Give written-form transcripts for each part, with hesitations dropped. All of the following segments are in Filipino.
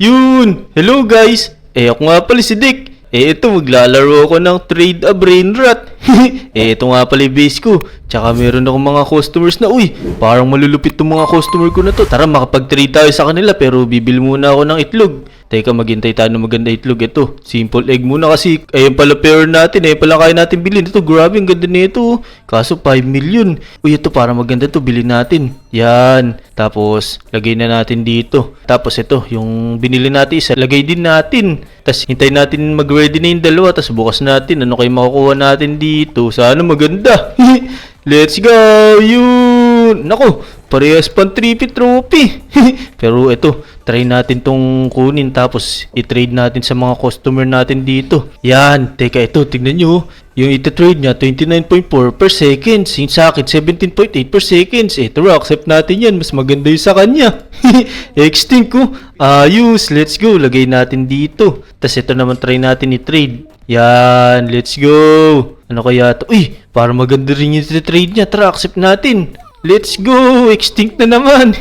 Yun! Hello guys! Ako nga pala si Dick. Ito maglalaro ako ng Trade a Brainrot. Ito nga pala yung base ko. Tsaka meron akong mga customers na, uy, parang malulupit tong mga customer ko na to. Tara, makapag-trade tayo sa kanila pero bibili muna ako ng itlog. Teka, maghintay tayo ng maganda itlog. Ito, simple egg muna kasi ayun pala pair natin. Ayun pala kaya natin bilhin. Ito, grabe, ang ganda nito. Kaso 5 million. Uy, ito para maganda to, bilhin natin. Yan. Tapos, lagay na natin dito. Tapos ito, yung binili natin isa, lagay din natin. Tapos, hintay natin mag-ready na yung dalawa. Tapos, bukas natin. Ano kayo makukuha natin dito? Sana maganda. Let's go! Yun! Nako, parehas pang 3P trophy. Pero ito, try natin tong kunin tapos i-trade natin sa mga customer natin dito. Yan, teka ito, tignan nyo. Yung iti-trade niya, 29.4 per second. Yung sa akin, 17.8 per seconds. Ito, accept natin yan. Mas maganda yung sa kanya. Extinct ko. Ayos, let's go. Lagay natin dito. Tapos ito naman, try natin i-trade. Yan, let's go. Ano kaya ito? Uy, para maganda rin yung trade niya. Tara, accept natin. Let's go. Extinct na naman.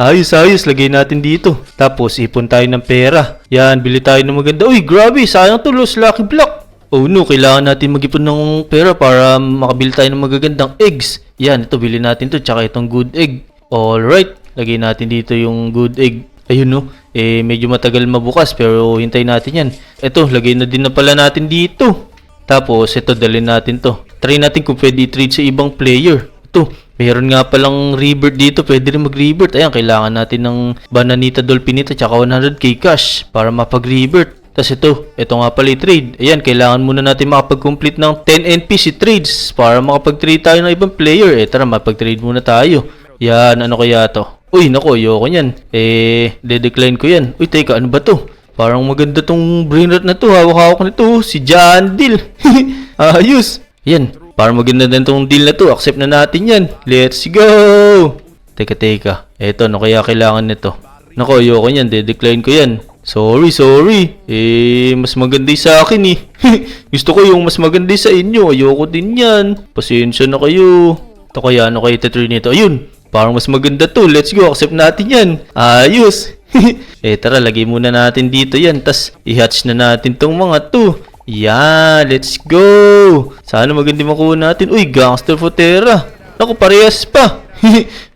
Ayos, ayos. Lagay natin dito. Tapos, ipon tayo ng pera. Yan, bili tayo ng maganda. Uy, grabe. Sayang to, Los Lucky Block. Oh no, kailangan natin mag-ipon ng pera para makabili tayo ng magagandang eggs. Yan, ito, bili natin to. Tsaka itong good egg. Alright. Lagay natin dito yung good egg. Ayun no. Medyo matagal mabukas pero hintay natin yan. Ito, lagay na din na pala natin dito. Tapos, ito, dalhin natin to. Try natin kung pwede i-trade sa ibang player. Ito, meron nga palang rebirth dito. Pwede rin mag-rebirth. Ayan, kailangan natin ng Bananita Dolphinita tsaka 100k cash para mapag-rebirth. Tapos ito nga pala i-trade. Ayan, kailangan muna natin makapag-complete ng 10 NPC trades para makapag-trade tayo ng ibang player. Tara, mapag-trade muna tayo. Yan, ano kaya to? Uy, naku, ayoko yan. De-decline ko yan. Uy, teka, ano ba to? Parang maganda tong brainrot na to. Hawak-hawak na to. Si John Deal. Ayos. Yan. Parang maganda din tong deal na to. Accept na natin yan. Let's go. Teka. Eto, ano kaya kailangan nito? Naku, ayoko yan. De-decline ko yan. Sorry. Mas maganda sa akin eh. Gusto ko yung mas maganda sa inyo. Ayoko din yan. Pasensya na kayo. Ito kaya, ano kayo ito nito? Ayun. Parang mas maganda to. Let's go. Accept natin yan. Ayos. Tara, lagay muna natin dito yan. Tas, i-hatch na natin tong mga to. Yan. Let's go. Sana maganda makuha natin. Uy, Gangster Futera. Naku, parehas pa.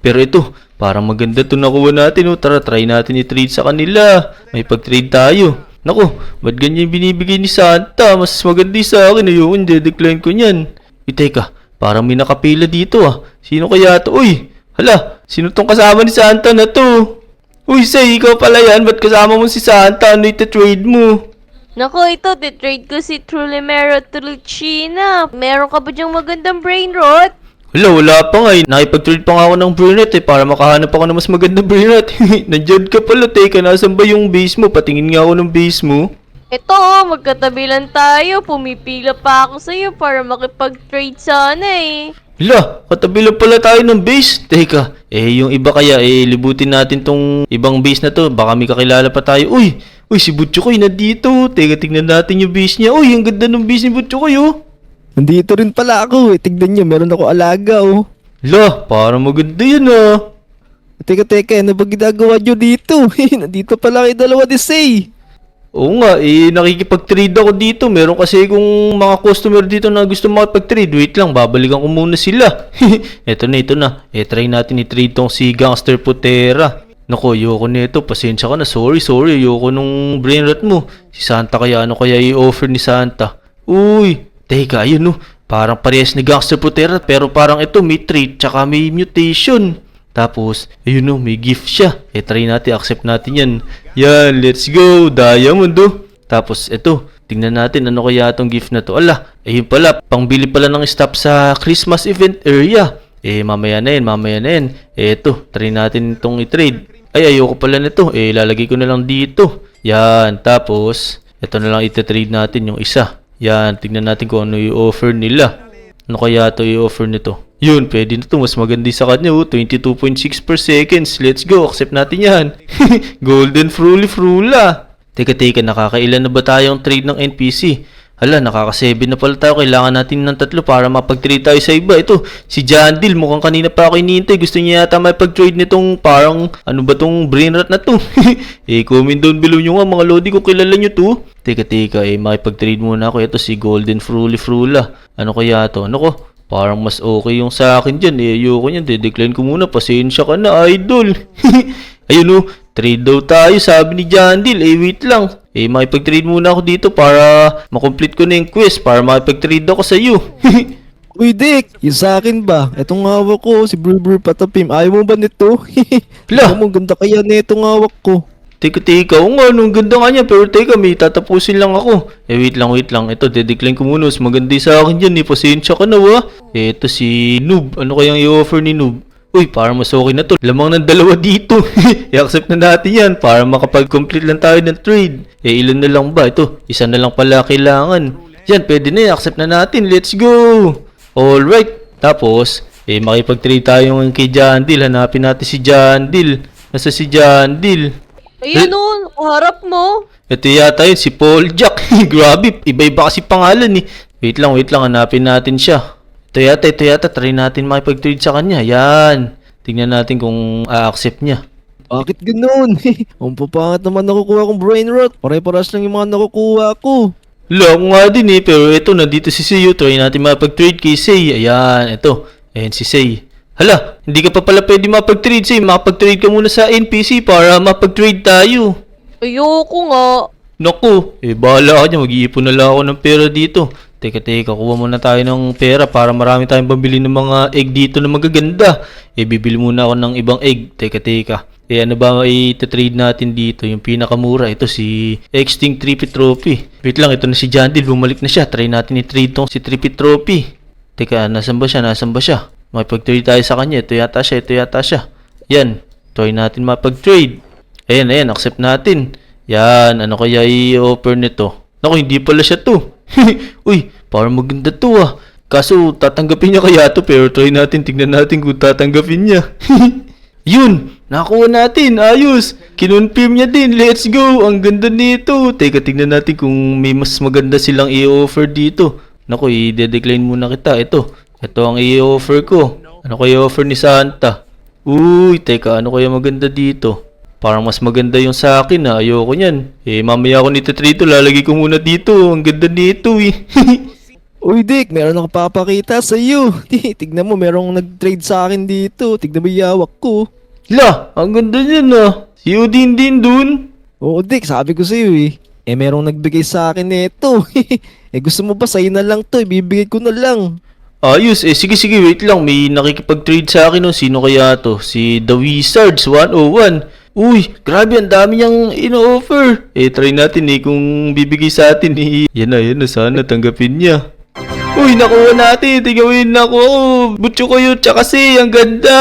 Pero ito, parang maganda to nakuha natin. Tara, try natin i-trade sa kanila. May pag-trade tayo. Naku, ba't ganyan binibigay ni Santa? Mas maganda sa akin. Ayun, de-decline ko yan. Teka, parang may nakapila dito ah. Sino kaya to? Uy, hala, sino tong kasama ni Santa na to? Uy, Say, ikaw pala yan. Ba't kasama mo si Santa? Ano iti-trade mo? Nako, ito, titrade ko si Trulimero Truchina. Meron ka ba dyang magandang brain rot? Wala pa nga eh. Nakipag-trade pa nga ako ng brainrot para makahanap ako ng mas magandang brainrot. Nandiyan ka pala, teka. Nasaan ba yung base mo? Patingin nga ako ng base mo. Ito, magkatabi lang tayo. Pumipila pa ako sa'yo para makipag-trade sana eh. Hala, katabi lang pala tayo ng base. Teka, yung iba kaya, libutin natin tong ibang base na to. Baka may kakilala pa tayo. Uy, si Butchokoy nandito. Teka, tignan natin yung base niya. Uy, ang ganda ng base ni Butchokoy oh. Nandito rin pala ako. Tignan nyo, meron ako alaga oh. Hala, parang maganda yun ah. Teka, ano ba ginagawa nyo dito? Nandito pala kayo dalawa ni Say. Oo nga, nakikipag-trade ako dito. Meron kasi kung mga customer dito na gusto makipag-trade. Wait lang, babalikan ko muna sila. Ito na. Try natin i-trade tong si Gangster Putera. Naku, ayoko nito. Pasensya ka na. Sorry. Ayoko nung brainrot mo. Si Santa kaya, ano kaya i-offer ni Santa? Uy, teka, ayun no. Parang parehas ni Gangster Putera. Pero parang ito, may trait, tsaka may mutation. Tapos, ayun no, may gift siya. Try natin, accept natin yan. Yan, let's go. Diamond oh. Tapos, ito, tingnan natin ano kaya itong gift na to. Ala, ayun pala, pangbili pala ng stop sa Christmas event area. Mamaya na yan. Ito, try natin itong i-trade. Ayoko pala nito. Lalagay ko na lang dito. Yan, tapos, ito na lang iti-trade natin yung isa. Yan, tingnan natin kung ano i-offer nila. Ano kaya ito i-offer nito? Yun, pwede na to. Mas maganda sa kanya. 22.6 per seconds. Let's go. Accept natin yan. Golden Frula. Teka. Nakakailan na ba tayong trade ng NPC? Hala, nakaka-7 na pala tayo. Kailangan natin ng 3 para mapag-trade tayo sa iba. Ito, si Jandil. Mukhang kanina pa ako hinihintay. Gusto niya yata mapag-trade nitong parang, ano ba tong brain rot na to? Comment down below nyo nga mga lodi kung kilala nyo to. Teka, makipag-trade muna ako. Ito si Golden Frula. Ano kaya to? Ano ko? Parang mas okay yung sa akin dyan. Ayoko niyan. De-decline ko muna. Pasensya ka na, idol. Ayun trade daw tayo, sabi ni Jandil. Wait lang. Makipag-trade muna ako dito para makomplete ko na yung quest. Para makipag-trade ako sa iyo. Uy, Dick, yung sa akin ba? Itong hawak ko, si Brr Patapim. Ayaw mo ba nito? Hala. Tignan mo, ganda kaya na itong hawak ko. Teka, oo nga, nung ganda nga niya. Pero teka, may tatapusin lang ako. Wait lang. Ito, de-decline ko muna. Mas maganda yung sa akin dyan. Pasensya ka na, wa. Ito si Noob. Ano kayang i-offer ni Noob? Uy, parang mas okay na to. Lamang ng 2 dito. I-accept na natin yan para makapag-complete lang tayo ng trade. Ilan na lang ba? Ito, isa na lang pala kailangan. Yan, pwede na i-accept na natin. Let's go! Alright. Tapos, makipag-trade tayo kay Jandil. Hanapin natin si Jandil. Nasa si Jandil? Ayan o, harap mo. Ito yata yun, si Paul Jack. Grabe, iba-iba kasi pangalan eh. Wait lang, hanapin natin siya. Ito yata, try natin makipag-trade sa kanya. Yan. Tingnan natin kung a-accept niya. Bakit ganun? Ang papangat naman nakukuha kong brain rot. Pare-paras lang yung mga nakukuha ko. Ako nga din pero ito, nandito si Seiyu. Try natin makipag-trade kay Sei. Ayan, ito. Ayan si Sei. Hala, hindi ka pa pala pwede makipag-trade, Sei. Makipag-trade ka muna sa NPC para makipag-trade tayo. Ayoko nga. Naku, bahala ka dyan. Mag-iipon na lang ako ng pera dito. Teka, kuha muna tayo ng pera para marami tayong pambili ng mga egg dito na magaganda. Bibili muna ako ng ibang egg. Teka. Ano ba i-trade natin dito? Yung pinakamura, ito si Extinct Trippy Trophy. Wait lang, ito na si Jandil. Bumalik na siya. Try natin i-trade tong si Trippy Trophy. Teka, nasan ba siya? Makipag-trade tayo sa kanya. Ito yata siya. Yan, try natin mapag-trade. Ayan, accept natin. Yan, ano kaya i-offer nito? Naku, hindi pala siya to. Uy, parang maganda to ah. Kaso tatanggapin niya kaya to, pero try natin, tignan natin kung tatanggapin niya. Yun, nakuha natin, ayos. Kinonfirm niya din, let's go. Ang ganda nito. Teka, tignan natin kung may mas maganda silang i-offer dito. Naku, i-decline muna kita. Ito ang i-offer ko. Ano kaya i-offer ni Santa? Uy, teka, ano kaya maganda dito? Parang mas maganda yung sa akin ha. Ayoko niyan. Mamaya ako nito lalagay ko muna dito. Ang ganda nito Uy, Dick, meron akong papakita sa iyo. Tignan mo, merong nag-trade sa akin dito. Tignan mo yung hawak ko. La, ang ganda niyan Si Udin din dun. Oo, Dick, sabi ko sa iyo merong nagbigay sa akin nito. Gusto mo ba sa'yo na lang to? Ibibigay ko na lang. Ayos, sige, wait lang. May nakikipag-trade sa akin Sino kaya to? Si The Wizards 101. Uy, grabe, ang dami niyang ino-offer. Try natin kung bibigay sa atin Yan na, sana tanggapin niya. Uy, nakuha natin. Tigawin na ako. Butcho ko yun, tsaka ang ganda.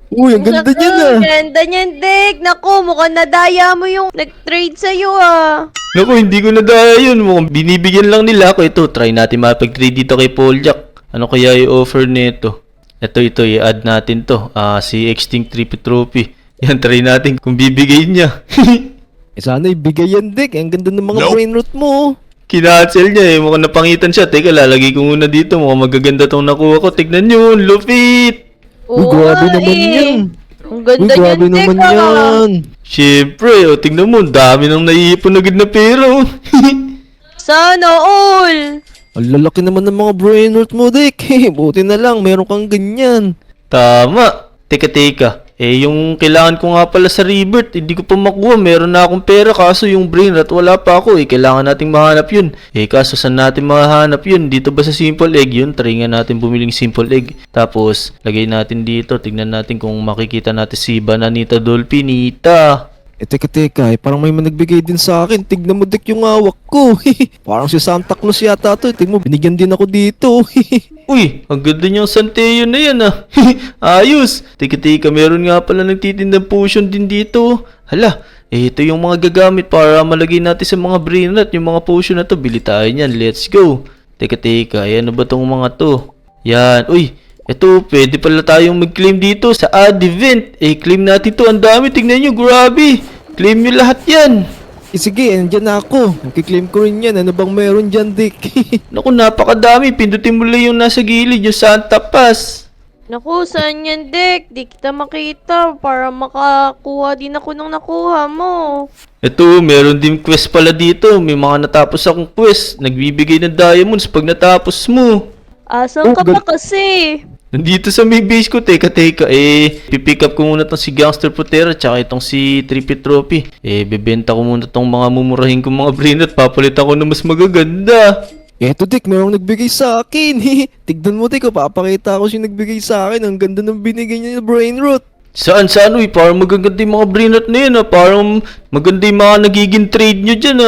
Uy, ang ganda niya na. Ang ganda niyan, Dick. Naku, mukhang nadaya mo yung nag-trade sa'yo ah. Naku, hindi ko nadaya yun. Mukhang binibigyan lang nila ako. Ito, try natin mapag-trade dito kay Paul Jack. Ano kaya i-offer nito? Ito, i-add natin to. Si Extinct Trippy Trophy. Yan, try natin kung bibigay niya. Sana ibigay yan, Dick. Ang ganda ng mga brain rot mo. Kinancel niya mukhang napangitan siya. Teka, lalagay ko muna dito. Mukhang magaganda tong nakuha ko. Tignan nyo, lupit! Uy, grabe naman yan. Ang ganda Uy, grabe niyan, Dick naman yan. Siyempre, tignan mo, dami nang naiipon agad na pera. Sana all. Ang lalaki naman ng mga brain rot mo, Dick. Buti na lang, meron kang ganyan. Tama. Teka. Yung kailangan ko nga pala sa rebirth, hindi ko pa makuha. Meron na akong pera, kaso yung brain rot wala pa ako. Kailangan nating mahanap yun. Kaso saan natin mahanap yun? Dito ba sa simple egg yun? Try nga natin bumiling simple egg. Tapos, lagay natin dito. Tignan natin kung makikita natin si Bananita Dolphinita. Teka, parang may nagbigay din sa akin. Tignan mo, Dick, yung hawak ko. Parang si Santa Claus yata to. Tignan mo, binigyan din ako dito. Uy, ang ganda niyang Santeo na yan Ayos. Teka, meron nga pala nagtitindang potion din dito. Hala, ito yung mga gagamit para malagay natin sa mga brain rot. Yung mga potion na to, bili tayo niyan. Let's go. Teka, ano ba tong mga to? Yan, uy. Ito, pwede pala tayong mag-claim dito sa ad event. Claim natin to. Ang dami. Tingnan nyo, grabe. Claim nyo lahat yan. Sige, andyan na ako. Nakiklaim ko rin yan. Ano bang meron dyan, Dick? Naku, napakadami. Pindutin mo lang yung nasa gilid, yung Santa Pass. Naku, saan yan, Dek? Di kita makita para makakuha din ako nung nakuha mo. Ito, meron din quest pala dito. May mga natapos akong quest. Nagbibigay ng diamonds pag natapos mo. Asan ka Oh, pa kasi? Nandito sa may base ko, teka. Pipick up ko muna tong si Gangster Putera tsaka itong si Trippy Trophy. Bebenta ko muna tong mga mumurahin kong mga brain at papalitan ko na mas magaganda. Eto, Dick, mayroong nagbigay sa akin. Tignan mo, Dick, papakita ko siya nagbigay sa akin. Ang ganda ng binigay niya na brain rot. Saan? Uy, parang magaganda yung mga brain rot na yun, Parang maganda yung mga nagiging trade nyo dyan,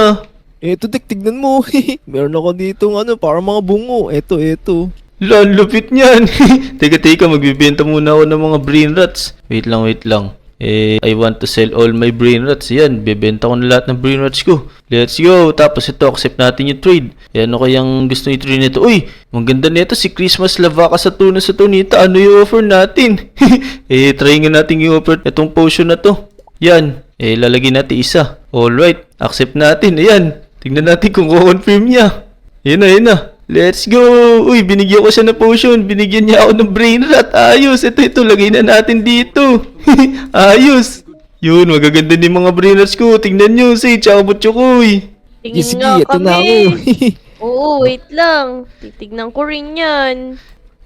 Eto, Dick, tignan mo. Meron ako dito parang mga bungo. Eto. Lupit niyan. Teka, magbibenta muna ako ng mga brain rats. Wait lang. I want to sell all my brain rats. Yan, bebenta ko na lahat ng brain rats ko. Let's go. Tapos ito, accept natin yung trade. Yan, ano kayang gusto i-trade nito? Uy, maganda nito si Christmas Lavaca sa Tuna sa Tunita. Ano yung offer natin? Try nga natin yung offer itong potion na to. Yan, lalagyan natin isa. Alright, accept natin. Ayan, tignan natin kung confirm niya. Yan na. Let's go! Uy, binigyan ko siya ng potion. Binigyan niya ako ng brain rat. Ayos. Ito. Lagay na natin dito. Ayos. Yun, magaganda din mga brain rats ko. Tingnan nyo, say, tsaka butchokoy. Tingin Sige, nga eto na ako. kami. Oo, wait lang. Titignan ko rin yan.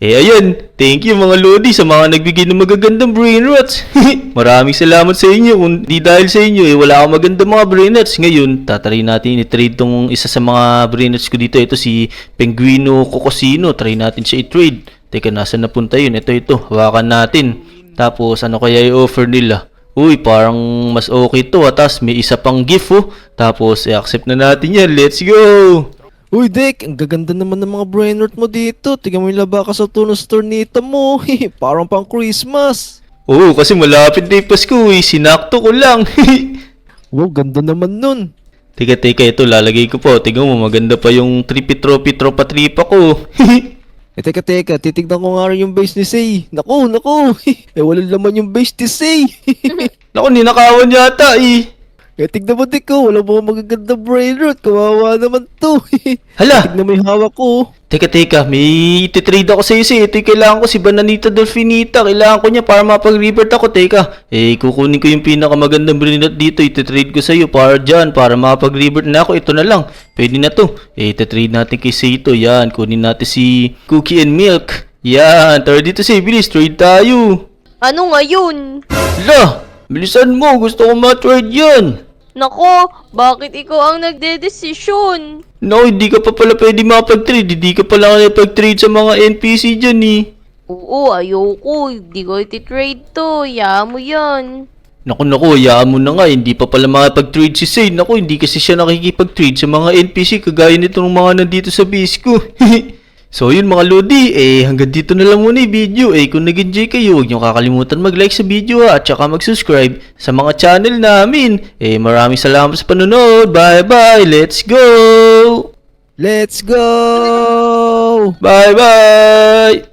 Ayan. Thank you mga Lodi sa mga nagbigay ng magagandang brain rats. Maraming salamat sa inyo. Kung di dahil sa inyo, wala akong magandang mga brain rats. Ngayon, tatry natin i-trade tong isa sa mga brain rats ko dito. Ito si Penguino Cocosino. Try natin siya i-trade. Teka, nasa napunta yun? Ito. Hawakan natin. Tapos, ano kaya i-offer nila? Uy, parang mas okay to. Tapos, may isa pang gift, Tapos, i-accept na natin yan. Let's go! Uy, Dick, ang gaganda naman ng mga brain rot mo dito. Tingnan mo yung Lavaca sa Tuna store nito mo. Parang pang Christmas. Oo, kasi malapit na yung Pasko, Sinakto ko lang. Wow, ganda naman nun. Teka, ito lalagay ko po. Tingnan mo, maganda pa yung Trippy Trophy Tropa-Tripa ko. Teka, titignan ko nga rin yung base ni Say. Naku. Walang laman yung base ni Say. Naku, ninakawan yata, Tignan mo, Dick, wala mo magaganda brain rot. Kawawa naman to. Hala, Tignan mo yung hawak ko. teka, may ititrade ako sa iyo, Ito yung kailangan ko, si Bananita Delfinita. Kailangan ko niya para mapag-revert ako. Teka, kukunin ko yung pinakamagandang brinot dito. Ititrade ko sa iyo para dyan, para mapag-revert na ako. Ito na lang, pwede na to. Ititrade natin kay Seito. Yan, kunin natin si Cookie and Milk. Yan, tara dito, bilis, trade tayo. Ano ngayon? Hala, bilisan mo, gusto ko ma-trade yan. Nako, bakit ikaw ang nagdedesisyon? No, hindi ka pa pala pwede mapag-trade. Hindi ka pala nakapag-trade sa mga NPC dyan, Oo, ayoko. Hindi ko iti-trade to. Hayaan mo yan. Naku, hayaan mo na nga. Hindi pa pala makapag-trade si Zane. Naku, hindi kasi siya nakikipag-trade sa mga NPC kagaya nitong mga nandito sa base ko. So yun mga Lodi, hanggang dito na lang muna yung video. Kung nag-enjoy kayo, huwag nyo kakalimutan mag-like sa video at saka mag-subscribe sa mga channel namin. Maraming salamat sa panonood. Bye-bye. Let's go! Let's go! Bye-bye!